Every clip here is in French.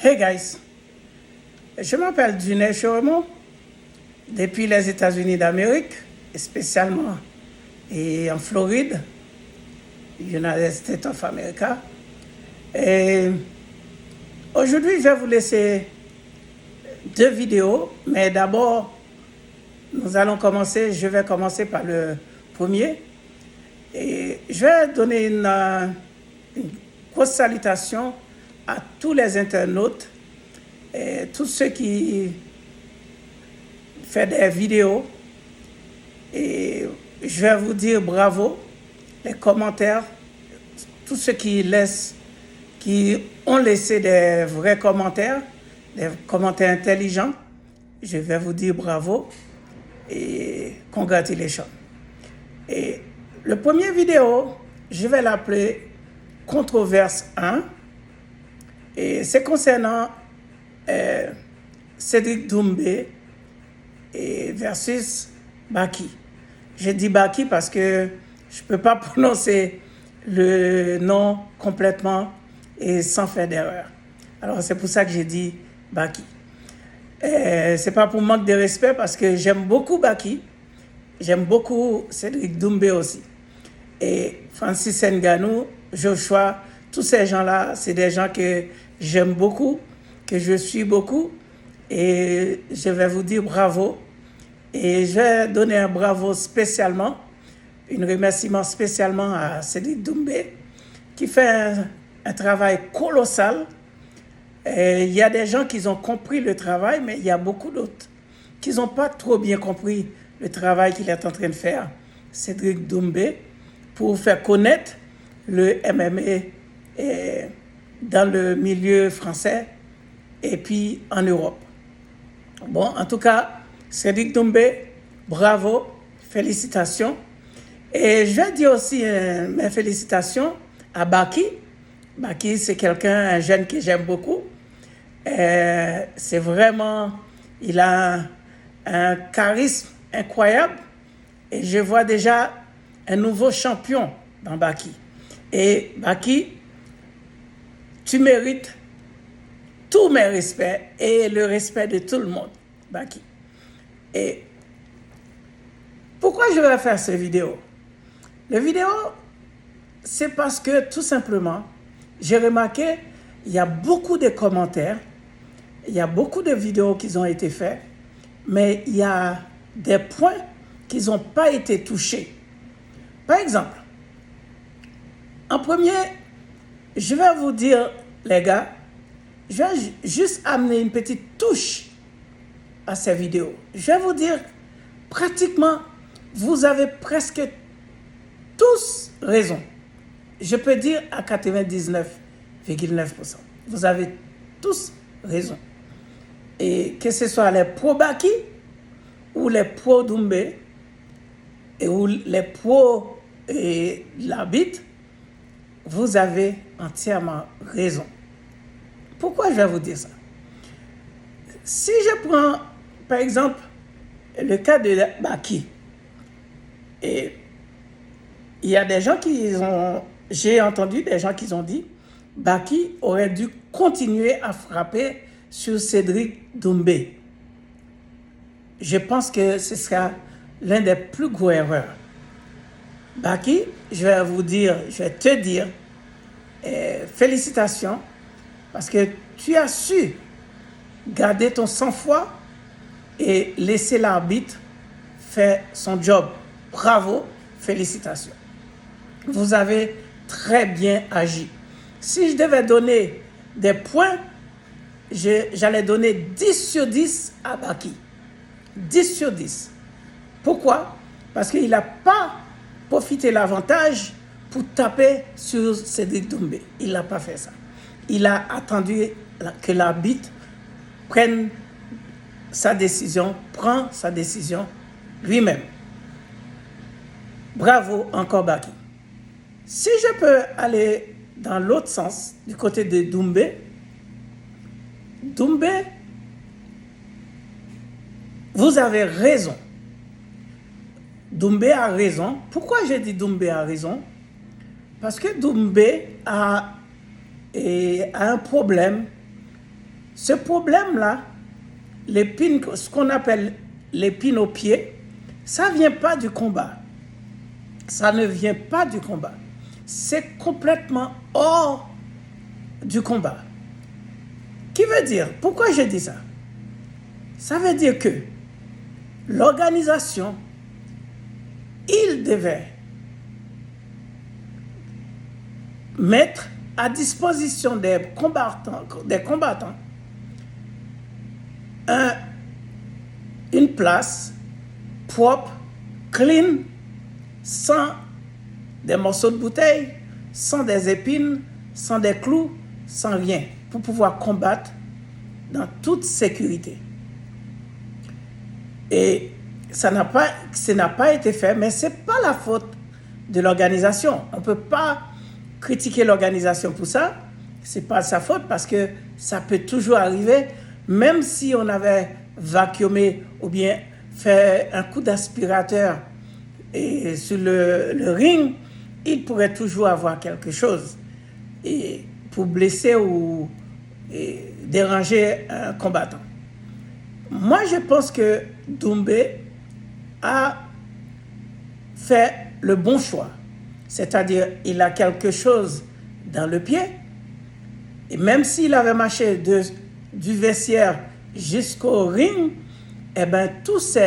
Hey guys, je m'appelle Dunet Choremo depuis les États-Unis d'Amérique, et spécialement et en Floride, United States of America. Et aujourd'hui, je vais vous laisser deux vidéos, mais d'abord, je vais commencer par le premier. Et je vais donner une grosse salutation à tous les internautes et tous ceux qui font des vidéos. Et je vais vous dire bravo, les commentaires, tous ceux qui ont laissé des vrais commentaires, des commentaires intelligents. Je vais vous dire bravo et congratulations. Et le premier vidéo, je vais l'appeler Controverse 1. Et c'est concernant Cédric Doumbé versus Baki. Je dis Baki parce que je ne peux pas prononcer le nom complètement et sans faire d'erreur. Alors c'est pour ça que j'ai dit Baki. Ce n'est pas pour manque de respect parce que j'aime beaucoup Baki. J'aime beaucoup Cédric Doumbé aussi. Et Francis Ngannou, Joshua, tous ces gens-là, c'est des gens que j'aime beaucoup, que je suis beaucoup. Et je vais vous dire bravo. Et je vais donner un bravo spécialement, un remerciement spécialement à Cédric Doumbé, qui fait un travail colossal. Et il y a des gens qui ont compris le travail, mais il y a beaucoup d'autres qui n'ont pas trop bien compris le travail qu'il est en train de faire, Cédric Doumbé, pour faire connaître le MMA dans le milieu français et puis en Europe. Bon, en tout cas, Cédric Doumbé, bravo, félicitations. Et je vais dire aussi mes félicitations à Baki. Baki, c'est un jeune que j'aime beaucoup. C'est vraiment, il a un charisme incroyable. Et je vois déjà un nouveau champion dans Baki. Et Baki, tu mérites tous mes respects et le respect de tout le monde, Baki. Et pourquoi je vais faire cette vidéo? La vidéo, c'est parce que tout simplement, j'ai remarqué, il y a beaucoup de commentaires, il y a beaucoup de vidéos qui ont été faites, mais il y a des points qui n'ont pas été touchés. Par exemple, en premier, je vais vous dire, les gars, je vais juste amener une petite touche à ces vidéos. Je vais vous dire, pratiquement, vous avez presque tous raison. Je peux dire à 99,9%. Vous avez tous raison. Et que ce soit les pro-Baki ou les pro-Doumbé ou les pro-l'arbitre, vous avez entièrement raison. Pourquoi je vais vous dire ça? Si je prends, par exemple, le cas de Baki, et il y a des gens j'ai entendu des gens qui ont dit, Baki aurait dû continuer à frapper sur Cédric Doumbé. Je pense que ce sera l'un des plus gros erreurs. Baki, je vais te dire, félicitations, parce que tu as su garder ton sang-froid et laisser l'arbitre faire son job. Bravo, félicitations. Vous avez très bien agi. Si je devais donner des points, j'allais donner 10 sur 10 à Baki. 10 sur 10. Pourquoi? Parce qu'il n'a pas profité de l'avantage pour taper sur Cédric Doumbé. Il n'a pas fait ça. Il a attendu que l'arbitre prend sa décision lui-même. Bravo encore Baki. Si je peux aller dans l'autre sens, du côté de Doumbé, vous avez raison. Doumbé a raison. Pourquoi j'ai dit Doumbé a raison? Parce que Doumbé a un problème Ce problème-là, l'épine, ce qu'on appelle l'épine au pied, ça ne vient pas du combat. Ça ne vient pas du combat. C'est complètement hors du combat. Qui veut dire, pourquoi je dis ça? Ça veut dire que l'organisation, il devait mettre à disposition des combattants une place propre, clean, sans des morceaux de bouteille, sans des épines, sans des clous, sans rien, pour pouvoir combattre dans toute sécurité. Et ça n'a pas été fait, mais ce n'est pas la faute de l'organisation. On ne peut pas critiquer l'organisation pour ça. Ce n'est pas sa faute parce que ça peut toujours arriver, même si on avait vacuumé ou bien fait un coup d'aspirateur et sur le ring, il pourrait toujours avoir quelque chose et pour blesser ou déranger un combattant. Moi, je pense que Doumbé a fait le bon choix. C'est-à-dire, il a quelque chose dans le pied. Et même s'il avait marché du vestiaire jusqu'au ring, eh bien, tous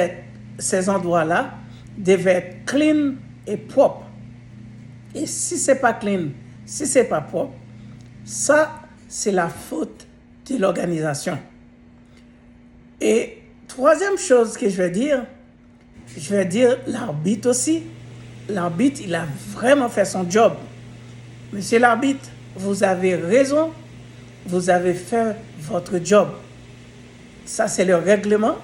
ces endroits-là devaient être clean et propres. Et si ce n'est pas clean, si ce n'est pas propre, ça, c'est la faute de l'organisation. Et troisième chose que je vais dire l'arbitre aussi. L'arbitre, il a vraiment fait son job. Monsieur l'arbitre, vous avez raison, vous avez fait votre job. Ça, c'est le règlement.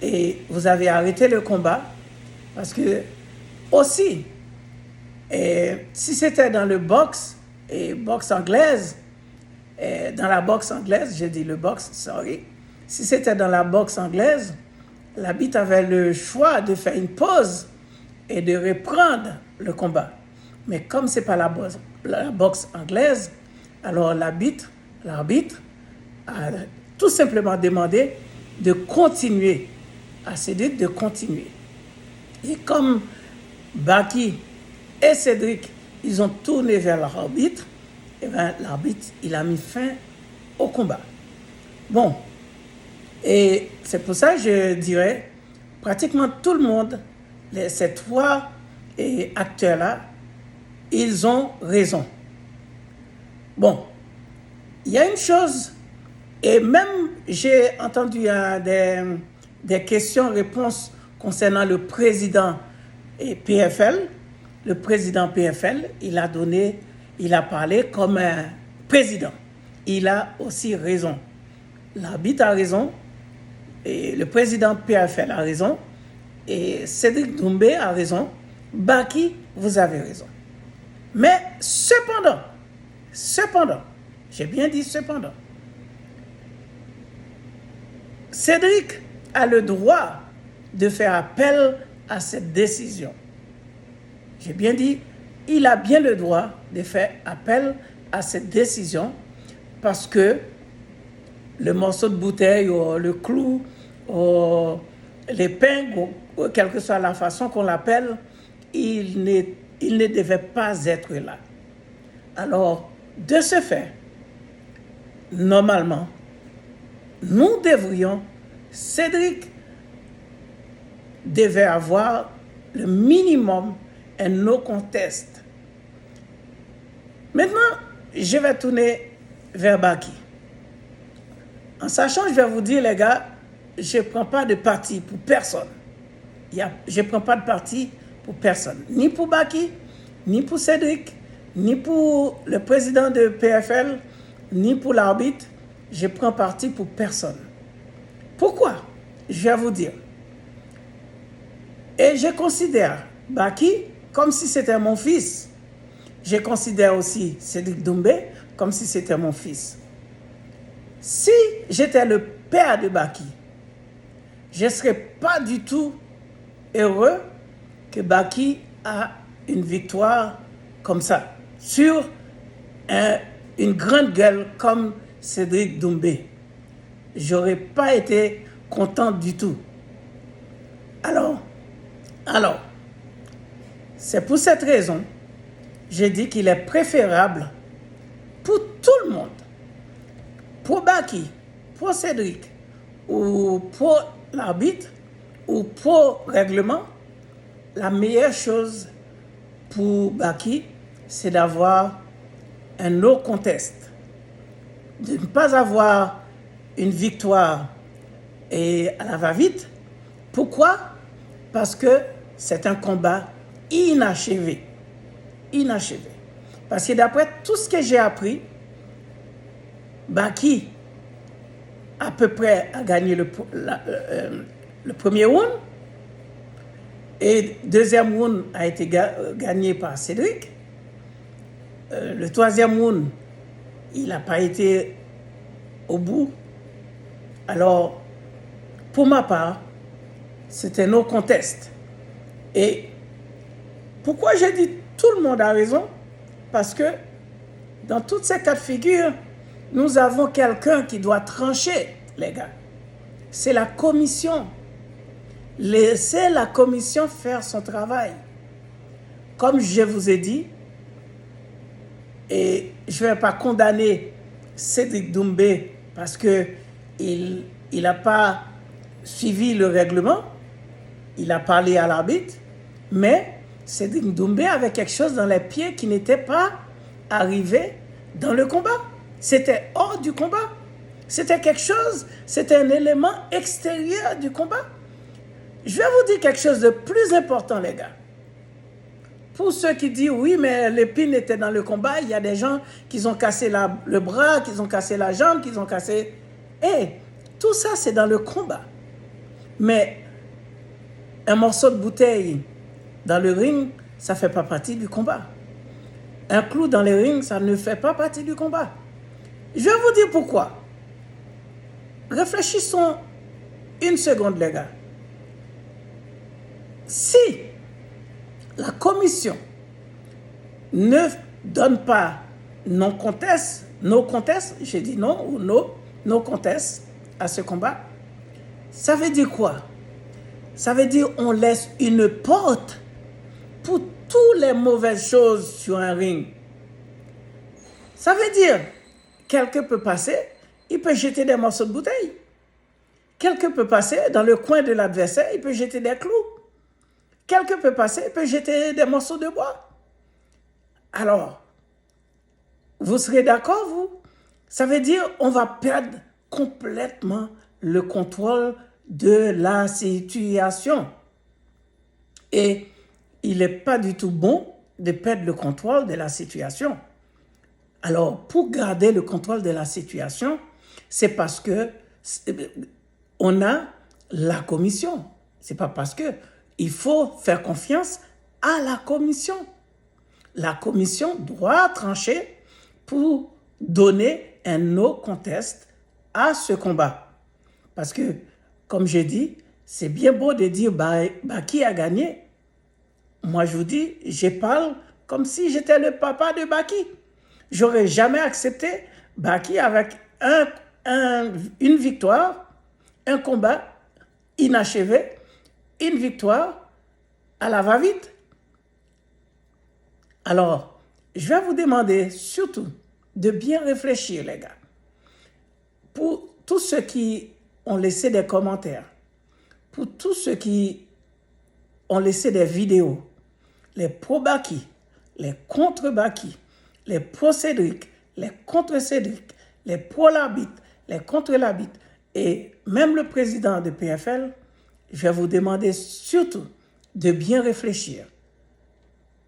Et vous avez arrêté le combat. Parce que, aussi, si c'était dans le boxe anglaise, dans la boxe anglaise, j'ai dit le boxe, sorry. Si c'était dans la boxe anglaise, l'arbitre avait le choix de faire une pause et de reprendre le combat. Mais comme ce n'est pas la boxe anglaise, alors l'arbitre a tout simplement demandé de continuer, à Cédric de continuer. Et comme Baki et Cédric, ils ont tourné vers l'arbitre, et bien l'arbitre, il a mis fin au combat. Bon, et c'est pour ça que je dirais, pratiquement tout le monde, ces trois acteurs-là, ils ont raison. Bon, il y a une chose, et même j'ai entendu des questions-réponses concernant le président PFL. Le président PFL, il a parlé comme un président. Il a aussi raison. L'arbitre a raison, et le président PFL a raison, et Cédric Doumbé a raison, Baki, vous avez raison. Mais cependant, j'ai bien dit cependant, Cédric a le droit de faire appel à cette décision. J'ai bien dit, il a bien le droit de faire appel à cette décision parce que le morceau de bouteille ou le clou ou l'épingle, ou quelle que soit la façon qu'on l'appelle, il ne devait pas être là. Alors, de ce fait, normalement, nous devrions, Cédric devait avoir le minimum un no contest. Maintenant, je vais tourner vers Baki. En sachant, je vais vous dire, les gars, je ne prends pas de parti pour personne. Je ne prends pas de parti pour personne. Ni pour Baki, ni pour Cédric, ni pour le président de PFL, ni pour l'arbitre. Je prends parti pour personne. Pourquoi? Je vais vous dire. Et je considère Baki comme si c'était mon fils. Je considère aussi Cédric Doumbé comme si c'était mon fils. Si j'étais le père de Baki, je ne serais pas du tout heureux que Baki a une victoire comme ça, sur une grande gueule comme Cédric Doumbé. j'aurais pas été content du tout. Alors, c'est pour cette raison, j'ai dit qu'il est préférable pour tout le monde, pour Baki, pour Cédric, ou pour l'arbitre, ou pour règlement, la meilleure chose pour Baki, c'est d'avoir un no contest, de ne pas avoir une victoire et à la va-vite. Pourquoi? Parce que c'est un combat inachevé. Inachevé. Parce que d'après tout ce que j'ai appris, Baki à peu près a gagné le premier round et le deuxième round a été gagné par Cédric. Le troisième round, il n'a pas été au bout. Alors, pour ma part, c'était no contest. Et pourquoi j'ai dit tout le monde a raison? Parce que dans toutes ces cas de figure, nous avons quelqu'un qui doit trancher, les gars. C'est la commission. Laissez la commission faire son travail. Comme je vous ai dit, et je ne vais pas condamner Cédric Doumbé parce qu'il n'a pas suivi le règlement, il a parlé à l'arbitre, mais Cédric Doumbé avait quelque chose dans les pieds qui n'était pas arrivé dans le combat. C'était hors du combat. C'était quelque chose, c'était un élément extérieur du combat. Je vais vous dire quelque chose de plus important, les gars. Pour ceux qui disent, oui, mais l'épine était dans le combat, il y a des gens qui ont cassé le bras, qui ont cassé la jambe, qui ont cassé... tout ça, c'est dans le combat. Mais un morceau de bouteille dans le ring, ça ne fait pas partie du combat. Un clou dans le ring, ça ne fait pas partie du combat. Je vais vous dire pourquoi. Réfléchissons une seconde, les gars. Si la commission ne donne pas non conteste, j'ai dit non ou non conteste à ce combat, ça veut dire quoi? Ça veut dire on laisse une porte pour toutes les mauvaises choses sur un ring. Ça veut dire quelqu'un peut passer, il peut jeter des morceaux de bouteille. Quelqu'un peut passer dans le coin de l'adversaire, il peut jeter des clous. Quelqu'un peut passer, il peut jeter des morceaux de bois. Alors, vous serez d'accord, vous? Ça veut dire on va perdre complètement le contrôle de la situation. Et il n'est pas du tout bon de perdre le contrôle de la situation. Alors, pour garder le contrôle de la situation, c'est parce que on a la commission. C'est pas parce que il faut faire confiance à la commission. La commission doit trancher pour donner un no contest à ce combat. Parce que, comme j'ai dit, c'est bien beau de dire qui a gagné. Moi, je vous dis, je parle comme si j'étais le papa de Baki. J'aurais jamais accepté Baki avec une victoire, un combat inachevé, une victoire à la va-vite. Alors, je vais vous demander surtout de bien réfléchir, les gars. Pour tous ceux qui ont laissé des commentaires, pour tous ceux qui ont laissé des vidéos, les pro-Baki, les contre-Baki, les pro-Cédric, les contre-Cédric, les pro-l'arbitre, les contre-l'arbitre, et même le président de PFL, je vais vous demander surtout de bien réfléchir.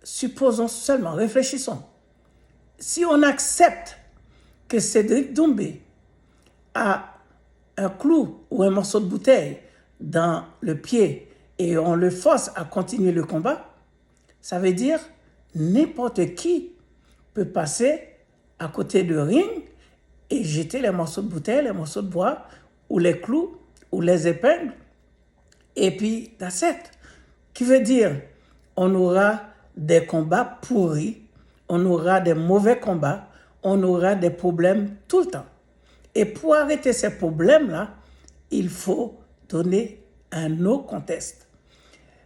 Supposons seulement, réfléchissons. Si on accepte que Cédric Doumbé a un clou ou un morceau de bouteille dans le pied et on le force à continuer le combat, ça veut dire n'importe qui peut passer à côté du ring et jeter les morceaux de bouteille, les morceaux de bois ou les clous ou les épingles. Et puis, that's it. Qui veut dire, on aura des combats pourris, on aura des mauvais combats, on aura des problèmes tout le temps. Et pour arrêter ces problèmes-là, il faut donner un no contest.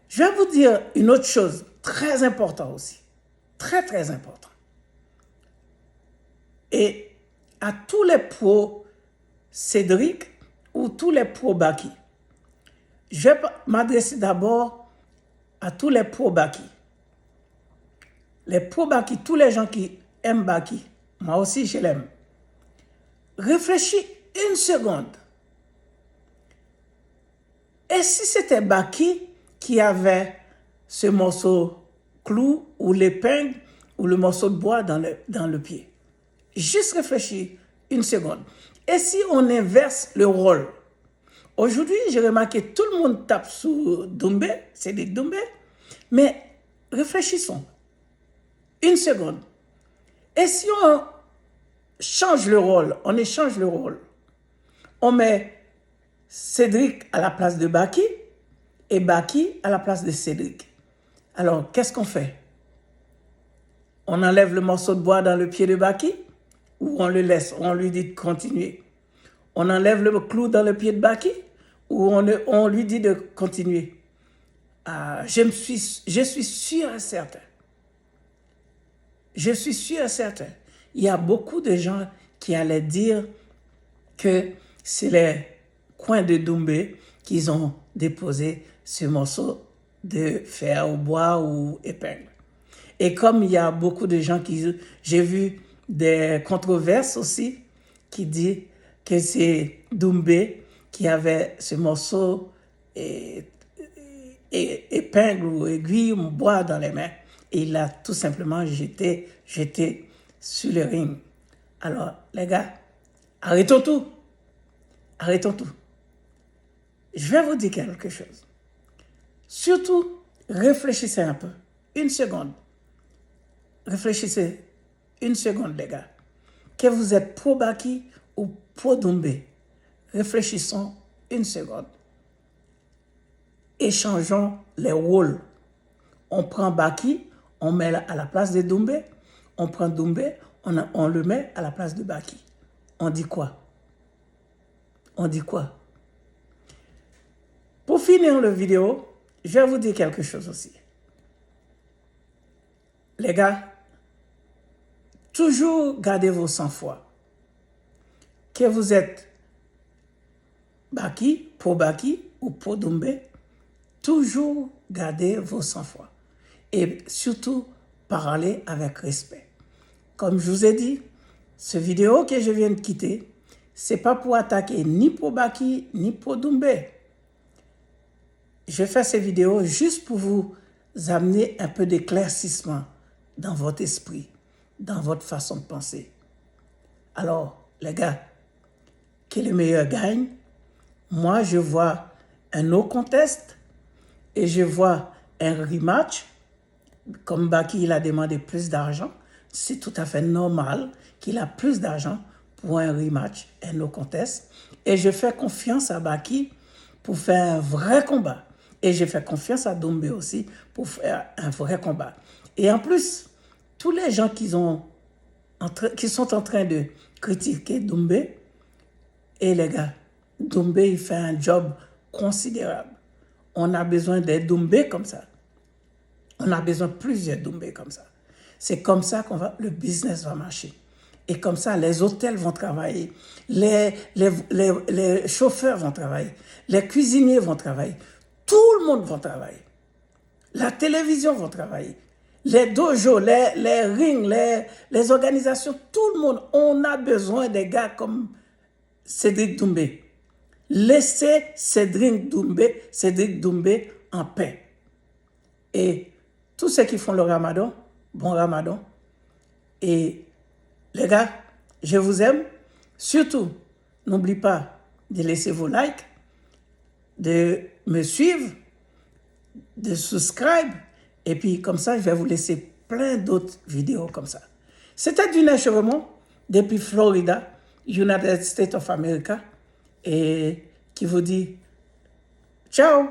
Je vais vous dire une autre chose très importante aussi. Très, très important. Et à tous les pros Cédric ou tous les pros Baki, je vais m'adresser d'abord à tous les pros Baki. Les pros Baki, tous les gens qui aiment Baki, moi aussi je l'aime. Réfléchis une seconde. Et si c'était Baki qui avait ce morceau clou ou l'épingle ou le morceau de bois dans le pied? Juste réfléchir une seconde. Et si on inverse le rôle? Aujourd'hui, j'ai remarqué que tout le monde tape sur Doumbé, Cédric Doumbé, mais réfléchissons une seconde. Et si on change le rôle, on échange le rôle, on met Cédric à la place de Baki et Baki à la place de Cédric. Alors, qu'est-ce qu'on fait? On enlève le morceau de bois dans le pied de Baki ou on le laisse, on lui dit de continuer? On enlève le clou dans le pied de Baki ou on lui dit de continuer? Je suis sûr et certain. Je suis sûr et certain. Il y a beaucoup de gens qui allaient dire que c'est les coins de Doumbé qui ont déposé ce morceau de fer ou bois ou épingle. Et comme il y a beaucoup de gens qui... J'ai vu des controverses aussi qui disent que c'est Doumbé qui avait ce morceau épingle ou aiguille ou bois dans les mains. Et il l'a tout simplement jeté sur le ring. Alors, les gars, arrêtons tout. Arrêtons tout. Je vais vous dire quelque chose. Surtout, réfléchissez un peu. Une seconde. Réfléchissez une seconde, les gars. Que vous êtes pro Baki ou pro Doumbé. Réfléchissons une seconde. Échangeons les rôles. On prend Baki, on met à la place de Doumbé. On prend Doumbé, on le met à la place de Baki. On dit quoi? On dit quoi? Pour finir la vidéo, je vais vous dire quelque chose aussi. Les gars, toujours gardez vos sang-froid. Que vous êtes Baki, pour Baki ou pour Doumbé, toujours gardez vos sang-froid. Et surtout, parlez avec respect. Comme je vous ai dit, ce vidéo que je viens de quitter, ce n'est pas pour attaquer ni pour Baki, ni pour Doumbé. Je fais ces vidéos juste pour vous amener un peu d'éclaircissement dans votre esprit, dans votre façon de penser. Alors, les gars, qui est le meilleur gagne? Moi, je vois un no contest et je vois un rematch. Comme Baki, il a demandé plus d'argent, c'est tout à fait normal qu'il a plus d'argent pour un rematch, un no contest. Et je fais confiance à Baki pour faire un vrai combat. Et je fais confiance à Doumbé aussi pour faire un vrai combat. Et en plus, tous les gens qui sont en train de critiquer Doumbé, et les gars, Doumbé, il fait un job considérable. On a besoin des Doumbé comme ça. On a besoin de plusieurs Doumbé comme ça. C'est comme ça le business va marcher. Et comme ça, les hôtels vont travailler, les chauffeurs vont travailler, les cuisiniers vont travailler, tout le monde va travailler. La télévision va travailler, les dojos, les rings, les organisations, tout le monde. On a besoin des gars comme Cédric Doumbé. Laissez Cédric Doumbé en paix. Et tous ceux qui font le ramadan, bon ramadan. Et les gars, je vous aime. Surtout, n'oubliez pas de laisser vos likes, de me suivre, de subscribe. Et puis, comme ça, je vais vous laisser plein d'autres vidéos comme ça. C'était Dunet Chevemont, depuis Florida, United States of America, et qui vous dit ciao.